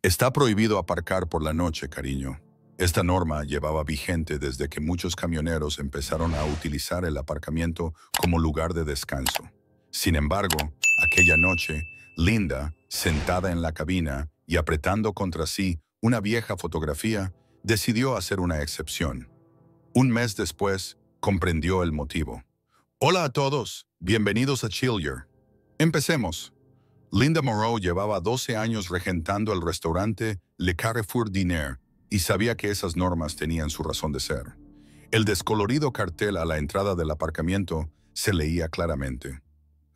Está prohibido aparcar por la noche, cariño. Esta norma llevaba vigente desde que muchos camioneros empezaron a utilizar el aparcamiento como lugar de descanso. Sin embargo, aquella noche, Linda, sentada en la cabina y apretando contra sí una vieja fotografía, decidió hacer una excepción. Un mes después, comprendió el motivo. Hola a todos, bienvenidos a Chilier. Empecemos. Linda Moreau llevaba 12 años regentando el restaurante Le Carrefour Diner y sabía que esas normas tenían su razón de ser. El descolorido cartel a la entrada del aparcamiento se leía claramente.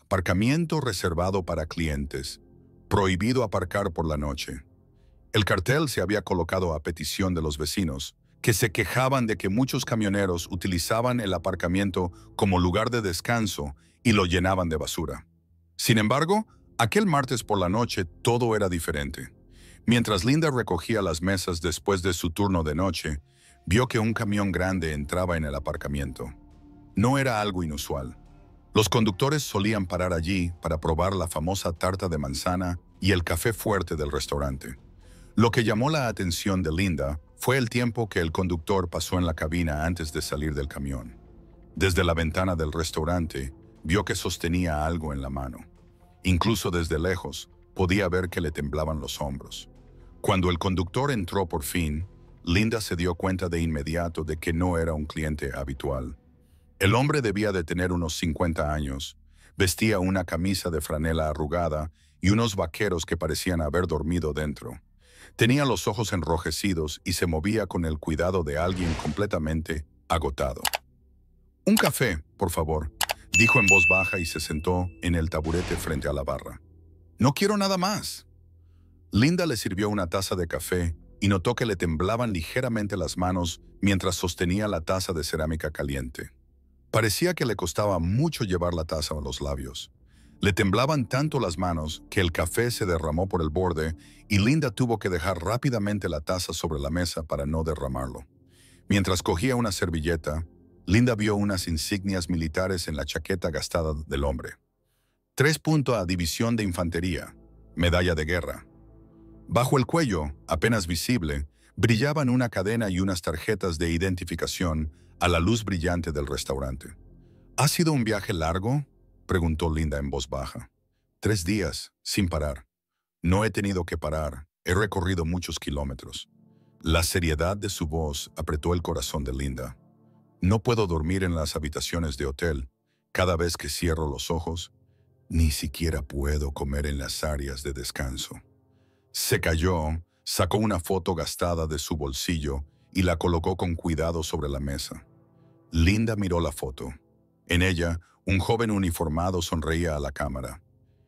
Aparcamiento reservado para clientes. Prohibido aparcar por la noche. El cartel se había colocado a petición de los vecinos, que se quejaban de que muchos camioneros utilizaban el aparcamiento como lugar de descanso y lo llenaban de basura. Sin embargo, aquel martes por la noche todo era diferente. Mientras Linda recogía las mesas después de su turno de noche, vio que un camión grande entraba en el aparcamiento. No era algo inusual. Los conductores solían parar allí para probar la famosa tarta de manzana y el café fuerte del restaurante. Lo que llamó la atención de Linda fue el tiempo que el conductor pasó en la cabina antes de salir del camión. Desde la ventana del restaurante, vio que sostenía algo en la mano. Incluso desde lejos, podía ver que le temblaban los hombros. Cuando el conductor entró por fin, Linda se dio cuenta de inmediato de que no era un cliente habitual. El hombre debía de tener unos 50 años, vestía una camisa de franela arrugada y unos vaqueros que parecían haber dormido dentro. Tenía los ojos enrojecidos y se movía con el cuidado de alguien completamente agotado. «Un café, por favor», dijo en voz baja y se sentó en el taburete frente a la barra. «No quiero nada más». Linda le sirvió una taza de café y notó que le temblaban ligeramente las manos mientras sostenía la taza de cerámica caliente. Parecía que le costaba mucho llevar la taza a los labios. Le temblaban tanto las manos que el café se derramó por el borde y Linda tuvo que dejar rápidamente la taza sobre la mesa para no derramarlo. Mientras cogía una servilleta, Linda vio unas insignias militares en la chaqueta gastada del hombre. 3 a División de Infantería, medalla de guerra. Bajo el cuello, apenas visible, brillaban una cadena y unas tarjetas de identificación a la luz brillante del restaurante. «¿Ha sido un viaje largo?», preguntó Linda en voz baja. 3 días, sin parar. No he tenido que parar, he recorrido muchos kilómetros. La seriedad de su voz apretó el corazón de Linda. «No puedo dormir en las habitaciones de hotel. Cada vez que cierro los ojos, ni siquiera puedo comer en las áreas de descanso». Se calló, sacó una foto gastada de su bolsillo y la colocó con cuidado sobre la mesa. Linda miró la foto. En ella, un joven uniformado sonreía a la cámara.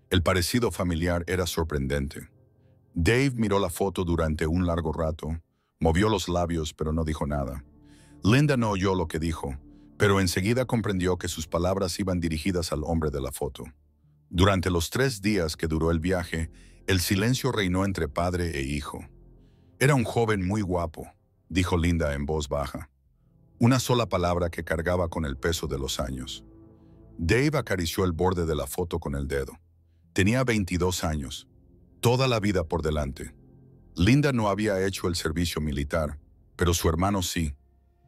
El parecido familiar era sorprendente. Dave miró la foto durante un largo rato, movió los labios pero no dijo nada. Linda no oyó lo que dijo, pero enseguida comprendió que sus palabras iban dirigidas al hombre de la foto. Durante los 3 días que duró el viaje, el silencio reinó entre padre e hijo. «Era un joven muy guapo», dijo Linda en voz baja. Una sola palabra que cargaba con el peso de los años. Dave acarició el borde de la foto con el dedo. Tenía 22 años, toda la vida por delante. Linda no había hecho el servicio militar, pero su hermano sí.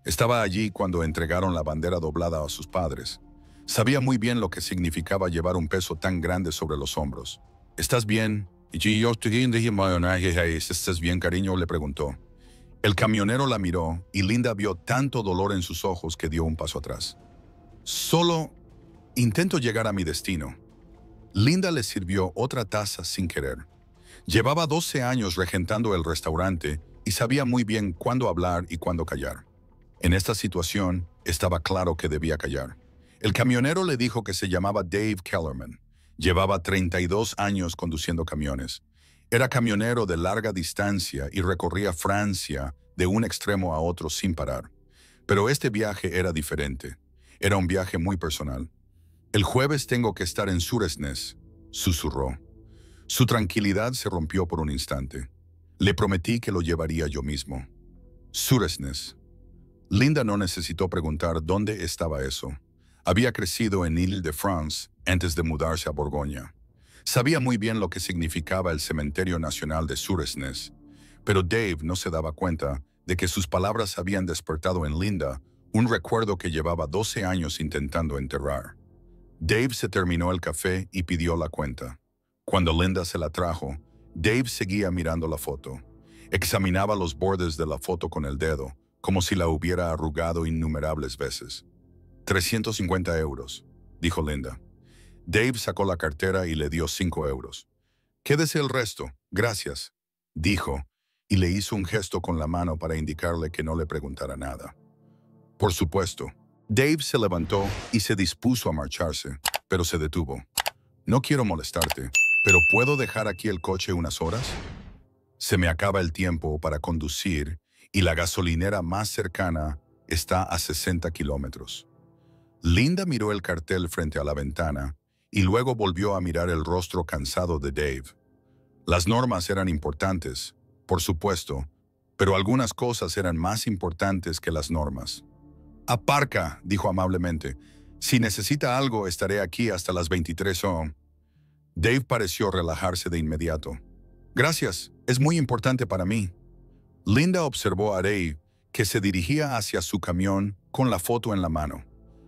Estaba allí cuando entregaron la bandera doblada a sus padres. Sabía muy bien lo que significaba llevar un peso tan grande sobre los hombros. «¿Estás bien?» «¿Estás bien, cariño?», le preguntó. El camionero la miró y Linda vio tanto dolor en sus ojos que dio un paso atrás. «Solo intento llegar a mi destino». Linda le sirvió otra taza sin querer. Llevaba 12 años regentando el restaurante y sabía muy bien cuándo hablar y cuándo callar. En esta situación, estaba claro que debía callar. El camionero le dijo que se llamaba Dave Kellerman. Llevaba 32 años conduciendo camiones. Era camionero de larga distancia y recorría Francia de un extremo a otro sin parar. Pero este viaje era diferente. Era un viaje muy personal. «El jueves tengo que estar en Suresnes», susurró. Su tranquilidad se rompió por un instante. «Le prometí que lo llevaría yo mismo». Suresnes. Linda no necesitó preguntar dónde estaba eso. Había crecido en Île-de-France antes de mudarse a Borgoña. Sabía muy bien lo que significaba el Cementerio Nacional de Suresnes. Pero Dave no se daba cuenta de que sus palabras habían despertado en Linda un recuerdo que llevaba 12 años intentando enterrar. Dave se terminó el café y pidió la cuenta. Cuando Linda se la trajo, Dave seguía mirando la foto. Examinaba los bordes de la foto con el dedo, como si la hubiera arrugado innumerables veces. 350 euros, dijo Linda. Dave sacó la cartera y le dio 5 euros. Quédese el resto, gracias, dijo, y le hizo un gesto con la mano para indicarle que no le preguntara nada. Por supuesto, Dave se levantó y se dispuso a marcharse, pero se detuvo. No quiero molestarte, pero ¿puedo dejar aquí el coche unas horas? Se me acaba el tiempo para conducir y la gasolinera más cercana está a 60 kilómetros. Linda miró el cartel frente a la ventana y luego volvió a mirar el rostro cansado de Dave. Las normas eran importantes, por supuesto, pero algunas cosas eran más importantes que las normas. «Aparca», dijo amablemente. «Si necesita algo, estaré aquí hasta las 23 horas». Dave pareció relajarse de inmediato. «Gracias, es muy importante para mí». Linda observó a Dave, que se dirigía hacia su camión con la foto en la mano.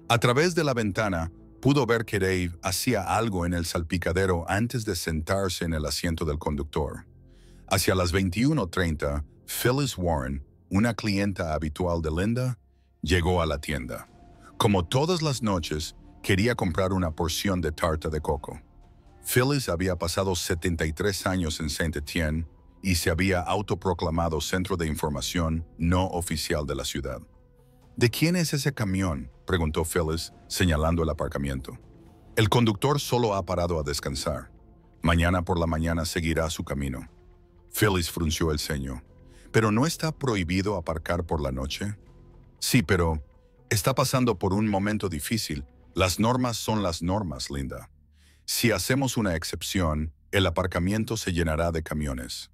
A través de la ventana, pudo ver que Dave hacía algo en el salpicadero antes de sentarse en el asiento del conductor. Hacia las 21:30, Phyllis Warren, una clienta habitual de Linda, llegó a la tienda. Como todas las noches, quería comprar una porción de tarta de coco. Phyllis había pasado 73 años en Saint-Étienne y se había autoproclamado centro de información no oficial de la ciudad. «¿De quién es ese camión?», preguntó Phyllis, señalando el aparcamiento. «El conductor solo ha parado a descansar. Mañana por la mañana seguirá su camino». Phyllis frunció el ceño. «¿Pero no está prohibido aparcar por la noche?» «Sí, pero está pasando por un momento difícil. Las normas son las normas, Linda. Si hacemos una excepción, el aparcamiento se llenará de camiones».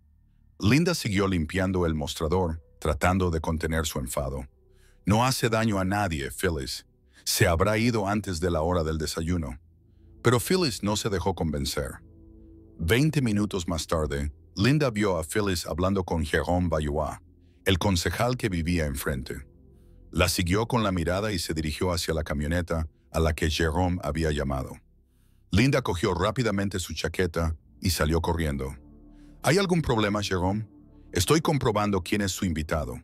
Linda siguió limpiando el mostrador, tratando de contener su enfado. «No hace daño a nadie, Phyllis. Se habrá ido antes de la hora del desayuno». Pero Phyllis no se dejó convencer. 20 minutos más tarde, Linda vio a Phyllis hablando con Jérôme Valois, el concejal que vivía enfrente. La siguió con la mirada y se dirigió hacia la camioneta a la que Jérôme había llamado. Linda cogió rápidamente su chaqueta y salió corriendo. «¿Hay algún problema, Jérôme? Estoy comprobando quién es su invitado.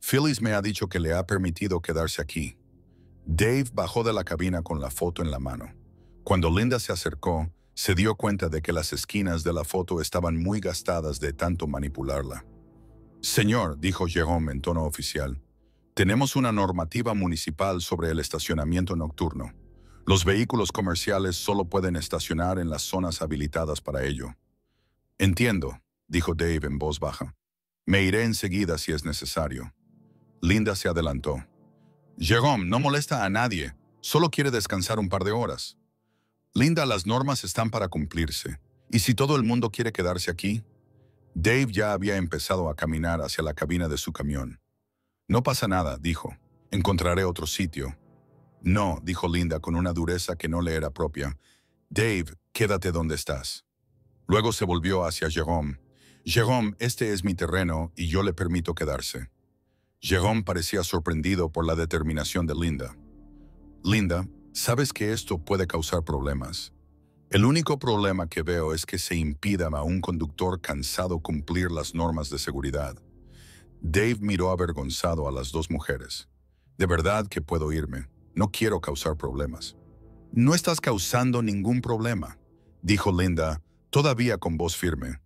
Phyllis me ha dicho que le ha permitido quedarse aquí». Dave bajó de la cabina con la foto en la mano. Cuando Linda se acercó, se dio cuenta de que las esquinas de la foto estaban muy gastadas de tanto manipularla. «Señor», dijo Jérôme en tono oficial, «tenemos una normativa municipal sobre el estacionamiento nocturno. Los vehículos comerciales solo pueden estacionar en las zonas habilitadas para ello». «Entiendo», dijo Dave en voz baja. «Me iré enseguida si es necesario». Linda se adelantó. «Jérôme no molesta a nadie, solo quiere descansar un par de horas». «Linda, las normas están para cumplirse. ¿Y si todo el mundo quiere quedarse aquí?» Dave ya había empezado a caminar hacia la cabina de su camión. «No pasa nada», dijo. «Encontraré otro sitio». «No», dijo Linda con una dureza que no le era propia. «Dave, quédate donde estás». Luego se volvió hacia Jérôme. «Jérôme, este es mi terreno y yo le permito quedarse». Jérôme parecía sorprendido por la determinación de Linda. «Linda, sabes que esto puede causar problemas. El único problema que veo es que se impida a un conductor cansado cumplir las normas de seguridad». Dave miró avergonzado a las dos mujeres. «De verdad que puedo irme. No quiero causar problemas». «No estás causando ningún problema», dijo Linda, todavía con voz firme.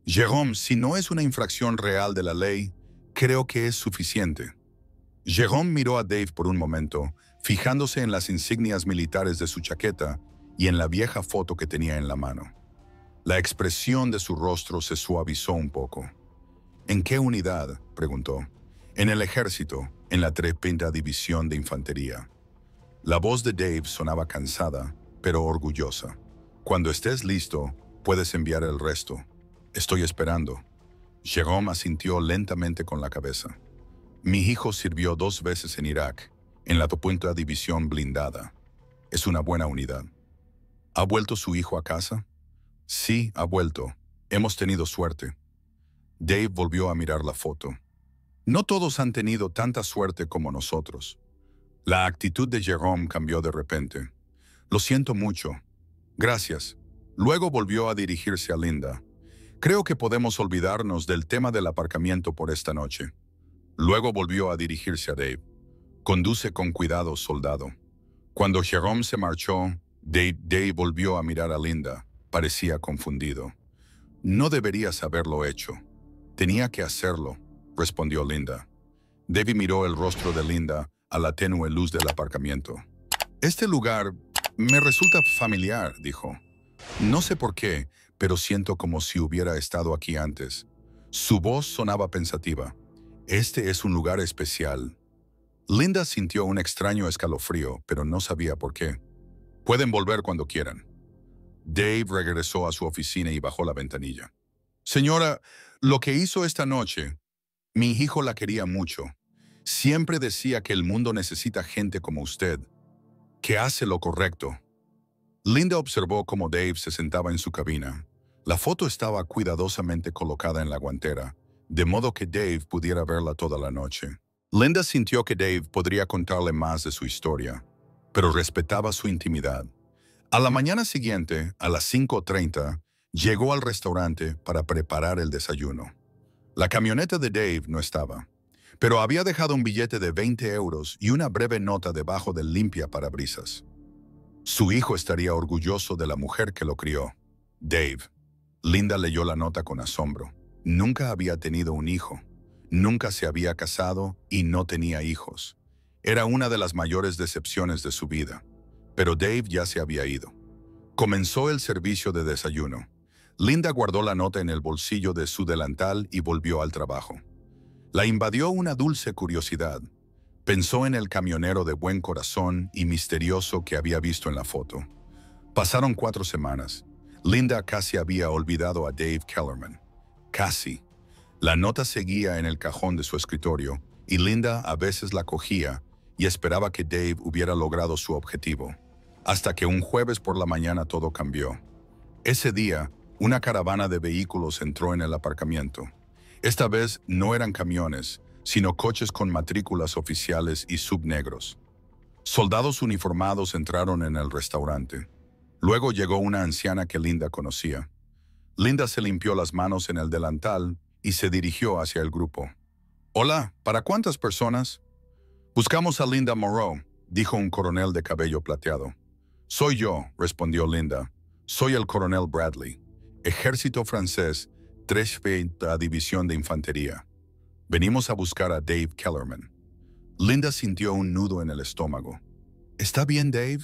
«Jérôme, si no es una infracción real de la ley, creo que es suficiente». Jérôme miró a Dave por un momento, fijándose en las insignias militares de su chaqueta y en la vieja foto que tenía en la mano. La expresión de su rostro se suavizó un poco. «¿En qué unidad?», preguntó. «En el ejército, en la 30ª División de Infantería». La voz de Dave sonaba cansada, pero orgullosa. «Cuando estés listo, puedes enviar el resto. Estoy esperando». Jérôme asintió lentamente con la cabeza. «Mi hijo sirvió 2 veces en Irak, en la 30ª División Blindada. Es una buena unidad». «¿Ha vuelto su hijo a casa?» «Sí, ha vuelto. Hemos tenido suerte». Dave volvió a mirar la foto. No todos han tenido tanta suerte como nosotros. La actitud de Jerome cambió de repente. Lo siento mucho. Gracias. Luego volvió a dirigirse a Linda. Creo que podemos olvidarnos del tema del aparcamiento por esta noche. Luego volvió a dirigirse a Dave. Conduce con cuidado, soldado. Cuando Jerome se marchó, Dave volvió a mirar a Linda. Parecía confundido. No deberías haberlo hecho. Tenía que hacerlo, respondió Linda. Dave miró el rostro de Linda a la tenue luz del aparcamiento. Este lugar me resulta familiar, dijo. No sé por qué, pero siento como si hubiera estado aquí antes. Su voz sonaba pensativa. Este es un lugar especial. Linda sintió un extraño escalofrío, pero no sabía por qué. Pueden volver cuando quieran. Dave regresó a su oficina y bajó la ventanilla. Señora, lo que hizo esta noche, mi hijo la quería mucho. Siempre decía que el mundo necesita gente como usted, que hace lo correcto. Linda observó cómo Dave se sentaba en su cabina. La foto estaba cuidadosamente colocada en la guantera, de modo que Dave pudiera verla toda la noche. Linda sintió que Dave podría contarle más de su historia, pero respetaba su intimidad. A la mañana siguiente, a las 5:30, llegó al restaurante para preparar el desayuno. La camioneta de Dave no estaba, pero había dejado un billete de 20 euros y una breve nota debajo del limpiaparabrisas. Su hijo estaría orgulloso de la mujer que lo crió. Dave. Linda leyó la nota con asombro. Nunca había tenido un hijo. Nunca se había casado y no tenía hijos. Era una de las mayores decepciones de su vida. Pero Dave ya se había ido. Comenzó el servicio de desayuno. Linda guardó la nota en el bolsillo de su delantal y volvió al trabajo. La invadió una dulce curiosidad. Pensó en el camionero de buen corazón y misterioso que había visto en la foto. Pasaron 4 semanas. Linda casi había olvidado a Dave Kellerman. Casi. La nota seguía en el cajón de su escritorio y Linda a veces la cogía y esperaba que Dave hubiera logrado su objetivo. Hasta que un jueves por la mañana todo cambió. Ese día, una caravana de vehículos entró en el aparcamiento. Esta vez no eran camiones, sino coches con matrículas oficiales y subnegros. Soldados uniformados entraron en el restaurante. Luego llegó una anciana que Linda conocía. Linda se limpió las manos en el delantal y se dirigió hacia el grupo. «Hola, ¿para cuántas personas?» «Buscamos a Linda Moreau», dijo un coronel de cabello plateado. «Soy yo», respondió Linda. «Soy el coronel Bradley, Ejército francés, 3ª División de Infantería. Venimos a buscar a Dave Kellerman». Linda sintió un nudo en el estómago. «¿Está bien, Dave?»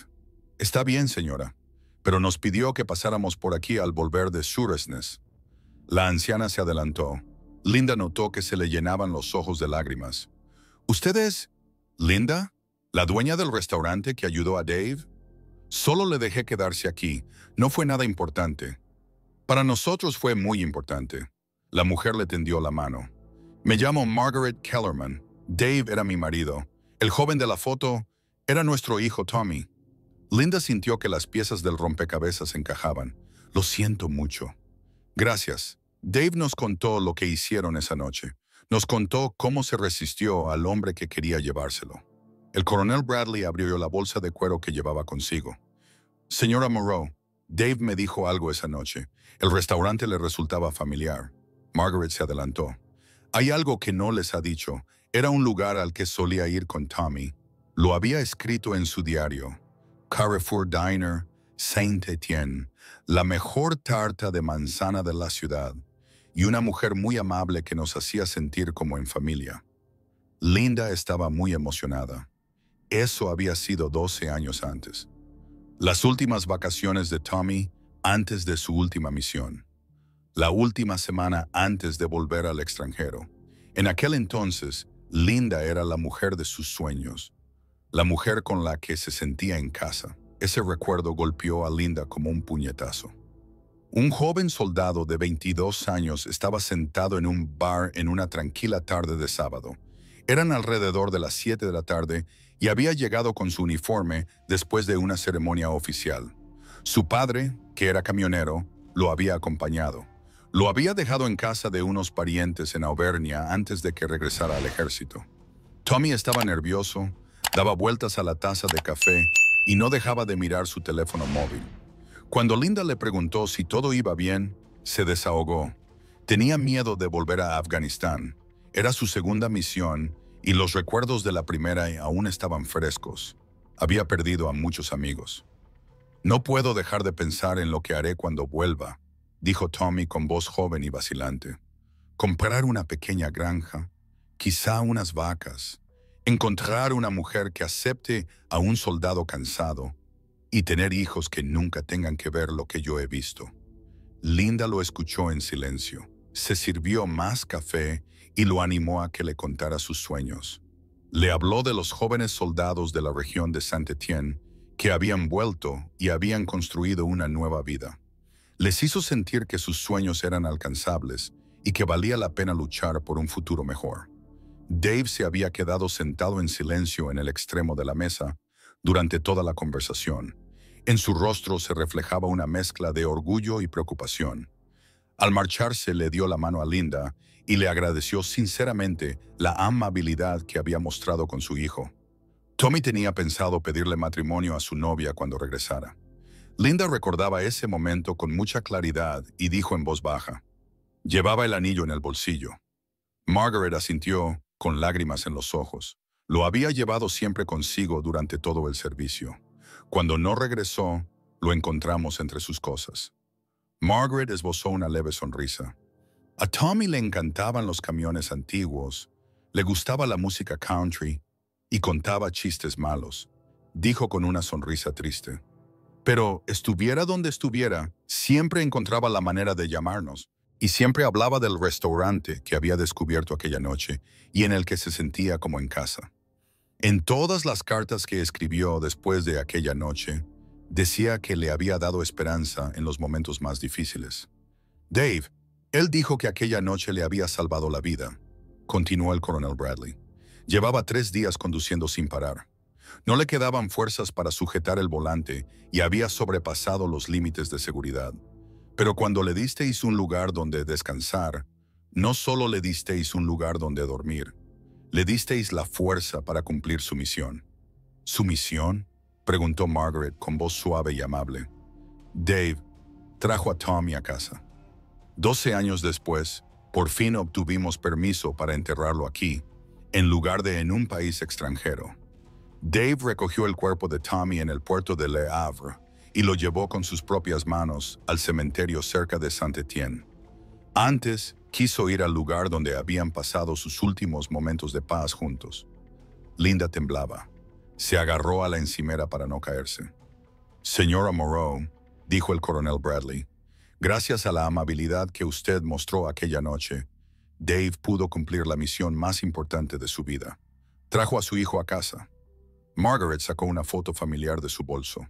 «Está bien, señora, pero nos pidió que pasáramos por aquí al volver de Suresnes». La anciana se adelantó. Linda notó que se le llenaban los ojos de lágrimas. «¿Usted es Linda, la dueña del restaurante que ayudó a Dave?» «Solo le dejé quedarse aquí. No fue nada importante». «Para nosotros fue muy importante». La mujer le tendió la mano. «Me llamo Margaret Kellerman. Dave era mi marido. El joven de la foto era nuestro hijo Tommy». Linda sintió que las piezas del rompecabezas encajaban. «Lo siento mucho». «Gracias. Dave nos contó lo que hicieron esa noche. Nos contó cómo se resistió al hombre que quería llevárselo». El coronel Bradley abrió la bolsa de cuero que llevaba consigo. «Señora Moreau, Dave me dijo algo esa noche. El restaurante le resultaba familiar». Margaret se adelantó. «Hay algo que no les ha dicho. Era un lugar al que solía ir con Tommy. Lo había escrito en su diario. Carrefour Diner, Saint-Étienne, la mejor tarta de manzana de la ciudad, y una mujer muy amable que nos hacía sentir como en familia». Linda estaba muy emocionada. Eso había sido 12 años antes. Las últimas vacaciones de Tommy antes de su última misión. La última semana antes de volver al extranjero. En aquel entonces, Linda era la mujer de sus sueños. La mujer con la que se sentía en casa. Ese recuerdo golpeó a Linda como un puñetazo. Un joven soldado de 22 años estaba sentado en un bar en una tranquila tarde de sábado. Eran alrededor de las 7 de la tarde y había llegado con su uniforme después de una ceremonia oficial. Su padre, que era camionero, lo había acompañado. Lo había dejado en casa de unos parientes en Auvernia antes de que regresara al ejército. Tommy estaba nervioso, daba vueltas a la taza de café y no dejaba de mirar su teléfono móvil. Cuando Linda le preguntó si todo iba bien, se desahogó. Tenía miedo de volver a Afganistán. Era su segunda misión y los recuerdos de la primera aún estaban frescos. Había perdido a muchos amigos. «No puedo dejar de pensar en lo que haré cuando vuelva», dijo Tommy con voz joven y vacilante. «Comprar una pequeña granja, quizá unas vacas, encontrar una mujer que acepte a un soldado cansado y tener hijos que nunca tengan que ver lo que yo he visto». Linda lo escuchó en silencio. Se sirvió más café y lo animó a que le contara sus sueños. Le habló de los jóvenes soldados de la región de Saint-Étienne que habían vuelto y habían construido una nueva vida. Les hizo sentir que sus sueños eran alcanzables y que valía la pena luchar por un futuro mejor. Dave se había quedado sentado en silencio en el extremo de la mesa durante toda la conversación. En su rostro se reflejaba una mezcla de orgullo y preocupación. Al marcharse le dio la mano a Linda y le agradeció sinceramente la amabilidad que había mostrado con su hijo. Tommy tenía pensado pedirle matrimonio a su novia cuando regresara. Linda recordaba ese momento con mucha claridad y dijo en voz baja. Llevaba el anillo en el bolsillo. Margaret asintió, con lágrimas en los ojos. Lo había llevado siempre consigo durante todo el servicio. Cuando no regresó, lo encontramos entre sus cosas. Margaret esbozó una leve sonrisa. A Tommy le encantaban los camiones antiguos, le gustaba la música country y contaba chistes malos, dijo con una sonrisa triste. Pero estuviera donde estuviera, siempre encontraba la manera de llamarnos y siempre hablaba del restaurante que había descubierto aquella noche y en el que se sentía como en casa. En todas las cartas que escribió después de aquella noche, decía que le había dado esperanza en los momentos más difíciles. Dave, él dijo que aquella noche le había salvado la vida, continuó el coronel Bradley. Llevaba 3 días conduciendo sin parar. No le quedaban fuerzas para sujetar el volante y había sobrepasado los límites de seguridad. Pero cuando le disteis un lugar donde descansar, no solo le disteis un lugar donde dormir, le disteis la fuerza para cumplir su misión. ¿Su misión?, preguntó Margaret con voz suave y amable. Dave trajo a Tommy a casa. 12 años después, por fin obtuvimos permiso para enterrarlo aquí, en lugar de en un país extranjero. Dave recogió el cuerpo de Tommy en el puerto de Le Havre y lo llevó con sus propias manos al cementerio cerca de Saint-Étienne. Antes, quiso ir al lugar donde habían pasado sus últimos momentos de paz juntos. Linda temblaba. Se agarró a la encimera para no caerse. Señora Moreau, dijo el coronel Bradley, gracias a la amabilidad que usted mostró aquella noche, Dave pudo cumplir la misión más importante de su vida. Trajo a su hijo a casa. Margaret sacó una foto familiar de su bolso,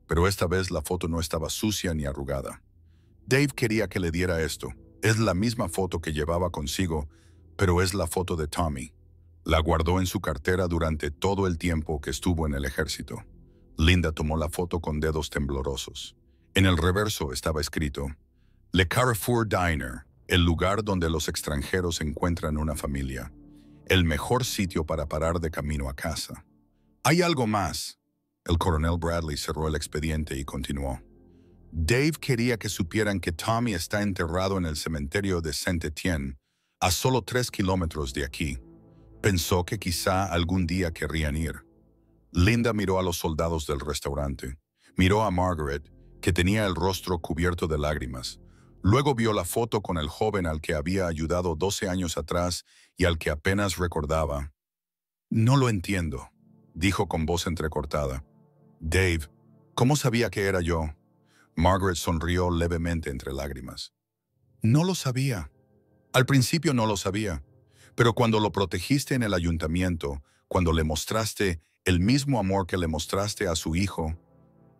pero esta vez la foto no estaba sucia ni arrugada. Dave quería que le diera esto. Es la misma foto que llevaba consigo, pero es la foto de Tommy. La guardó en su cartera durante todo el tiempo que estuvo en el ejército. Linda tomó la foto con dedos temblorosos. En el reverso estaba escrito, Le Carrefour Diner, el lugar donde los extranjeros encuentran una familia. El mejor sitio para parar de camino a casa. Hay algo más. El coronel Bradley cerró el expediente y continuó. Dave quería que supieran que Tommy está enterrado en el cementerio de Saint-Étienne, a solo 3 kilómetros de aquí. Pensó que quizá algún día querrían ir. Linda miró a los soldados del restaurante. Miró a Margaret, que tenía el rostro cubierto de lágrimas. Luego vio la foto con el joven al que había ayudado 12 años atrás y al que apenas recordaba. No lo entiendo, dijo con voz entrecortada. Dave, ¿cómo sabía que era yo? Margaret sonrió levemente entre lágrimas. No lo sabía. Al principio no lo sabía. Pero cuando lo protegiste en el ayuntamiento, cuando le mostraste el mismo amor que le mostraste a su hijo,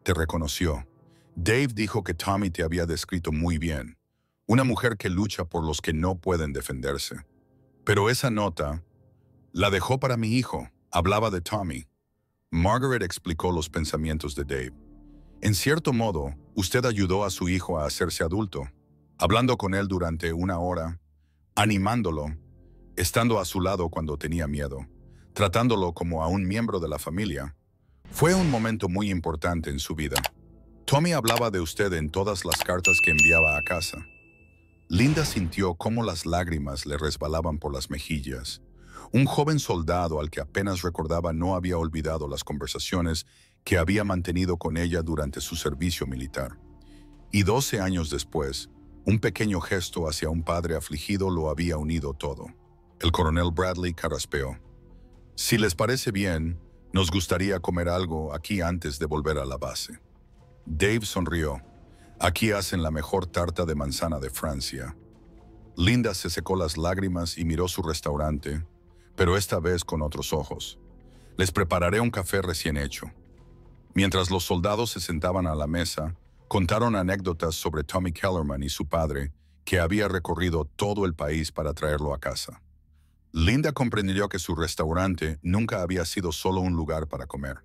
te reconoció. Dave dijo que Tommy te había descrito muy bien. Una mujer que lucha por los que no pueden defenderse. Pero esa nota la dejó para mi hijo. Hablaba de Tommy. Margaret explicó los pensamientos de Dave. En cierto modo, usted ayudó a su hijo a hacerse adulto. hablando con él durante una hora, animándolo, estando a su lado cuando tenía miedo, tratándolo como a un miembro de la familia. Fue un momento muy importante en su vida. Tommy hablaba de usted en todas las cartas que enviaba a casa. Linda sintió cómo las lágrimas le resbalaban por las mejillas. Un joven soldado al que apenas recordaba no había olvidado las conversaciones que había mantenido con ella durante su servicio militar. Y 12 años después, un pequeño gesto hacia un padre afligido lo había unido todo. El coronel Bradley carraspeó. Si les parece bien, nos gustaría comer algo aquí antes de volver a la base. Dave sonrió. Aquí hacen la mejor tarta de manzana de Francia. Linda se secó las lágrimas y miró su restaurante, pero esta vez con otros ojos. Les prepararé un café recién hecho. Mientras los soldados se sentaban a la mesa, contaron anécdotas sobre Tommy Kellerman y su padre, que había recorrido todo el país para traerlo a casa. Linda comprendió que su restaurante nunca había sido solo un lugar para comer.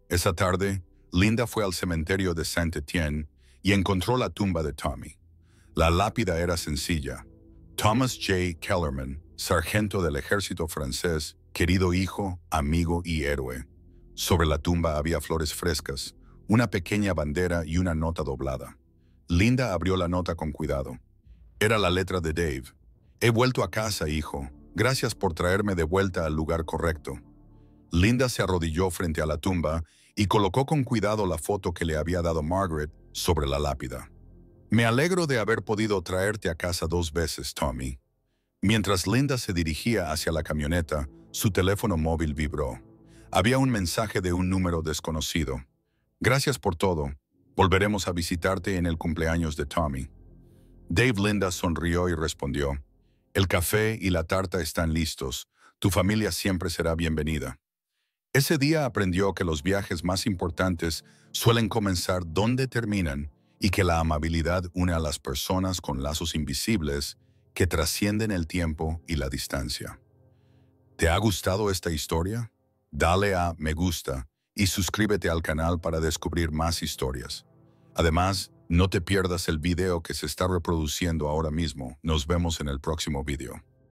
Esa tarde, Linda fue al cementerio de Saint-Étienne y encontró la tumba de Tommy. La lápida era sencilla. Thomas J. Kellerman, sargento del ejército francés, querido hijo, amigo y héroe. Sobre la tumba había flores frescas, una pequeña bandera y una nota doblada. Linda abrió la nota con cuidado. Era la letra de Dave. He vuelto a casa, hijo. Gracias por traerme de vuelta al lugar correcto. Linda se arrodilló frente a la tumba y colocó con cuidado la foto que le había dado Margaret sobre la lápida. Me alegro de haber podido traerte a casa 2 veces, Tommy. Mientras Linda se dirigía hacia la camioneta, su teléfono móvil vibró. Había un mensaje de un número desconocido. Gracias por todo. Volveremos a visitarte en el cumpleaños de Tommy. Dave Linda sonrió y respondió. El café y la tarta están listos. Tu familia siempre será bienvenida. Ese día aprendió que los viajes más importantes suelen comenzar donde terminan y que la amabilidad une a las personas con lazos invisibles que trascienden el tiempo y la distancia. ¿Te ha gustado esta historia? Dale a me gusta y suscríbete al canal para descubrir más historias. Además, no te pierdas el video que se está reproduciendo ahora mismo. Nos vemos en el próximo video.